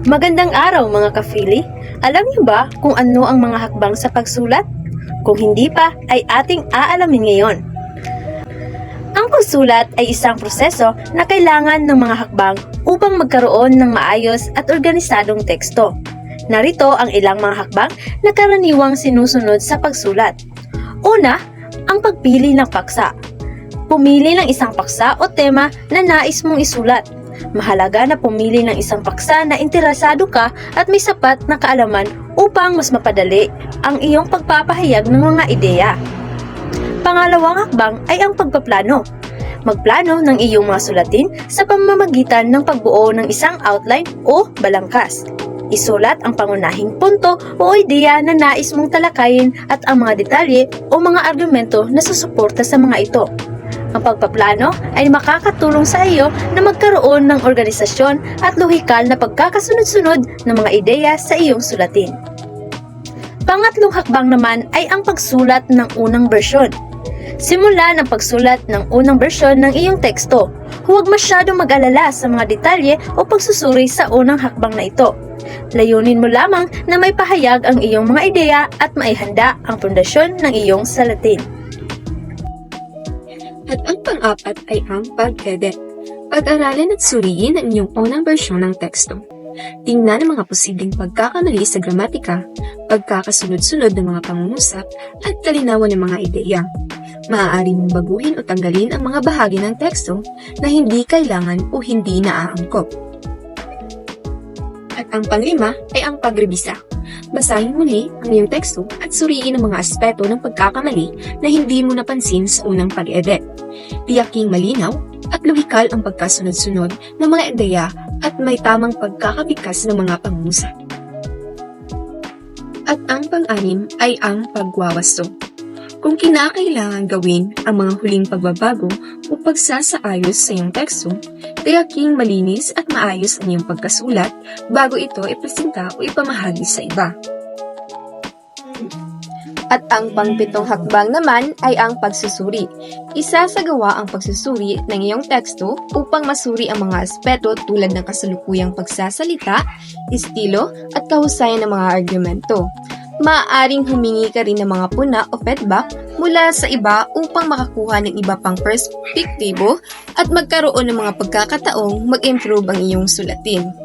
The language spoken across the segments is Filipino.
Magandang araw mga kafili! Alam niyo ba kung ano ang mga hakbang sa pagsulat? Kung hindi pa, ay ating aalamin ngayon. Ang pagsulat ay isang proseso na kailangan ng mga hakbang upang magkaroon ng maayos at organisadong teksto. Narito ang ilang mga hakbang na karaniwang sinusunod sa pagsulat. Una, ang pagpili ng paksa. Pumili ng isang paksa o tema na nais mong isulat. Mahalaga na pumili ng isang paksa na interesado ka at may sapat na kaalaman upang mas mapadali ang iyong pagpapahayag ng mga ideya. Pangalawang hakbang ay ang pagpaplano. Magplano ng iyong mga sulatin sa pamamagitan ng pagbuo ng isang outline o balangkas. Isulat ang pangunahing punto o ideya na nais mong talakayin at ang mga detalye o mga argumento na susuporta sa mga ito. Ang pagpaplano ay makakatulong sa iyo na magkaroon ng organisasyon at lohikal na pagkakasunod-sunod ng mga ideya sa iyong sulatin. Pangatlong hakbang naman ay ang pagsulat ng unang bersyon. Simulan ang pagsulat ng unang bersyon ng iyong teksto. Huwag masyadong mag-alala sa mga detalye o pagsusuri sa unang hakbang na ito. Layunin mo lamang na may pahayag ang iyong mga ideya at maihanda ang pundasyon ng iyong salatin. At ang pang-apat ay ang pag-edit. Pag-aralin at suriin ang inyong unang bersyon ng teksto. Tingnan ang mga posibleng pagkakamali sa gramatika, pagkakasunod-sunod ng mga pangungusap, at kalinawan ng mga ideya. Maaari mong baguhin o tanggalin ang mga bahagi ng teksto na hindi kailangan o hindi naaangkop. At ang panglima ay ang pagrebisa. Basahin muli ang iyong teksto at suriin ang mga aspeto ng pagkakamali na hindi mo napansin sa unang pag-edit. Tiyaking malinaw at lohikal ang pagkasunod-sunod ng mga ideya at may tamang pagkakabigkas ng mga pangungusap. At ang pang-anim ay ang pagwawasto. Kung kinakailangan gawin ang mga huling pagbabago o pagsasaayos sa iyong teksto, tiyaking malinis at maayos ang iyong pagkasulat bago ito ipresenta o ipamahagi sa iba. At ang pangpitong hakbang naman ay ang pagsusuri. Isasagawa ang pagsusuri ng iyong teksto upang masuri ang mga aspeto tulad ng kasalukuyang pagsasalita, estilo, at kahusayan ng mga argumento. Maaaring humingi ka rin ng mga puna o feedback mula sa iba upang makakuha ng iba pang perspektibo at magkaroon ng mga pagkakataong mag-improve ang iyong sulatin.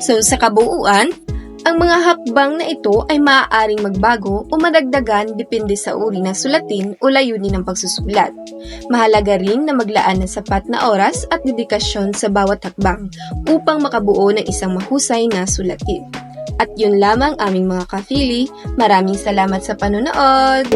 So sa kabuuan, ang mga hakbang na ito ay maaaring magbago o madagdagan depende sa uri ng sulatin o layunin ng pagsusulat. Mahalaga rin na maglaan ng sapat na oras at dedikasyon sa bawat hakbang upang makabuo ng isang mahusay na sulatin. At yun lamang aming mga kafili. Maraming salamat sa panonood!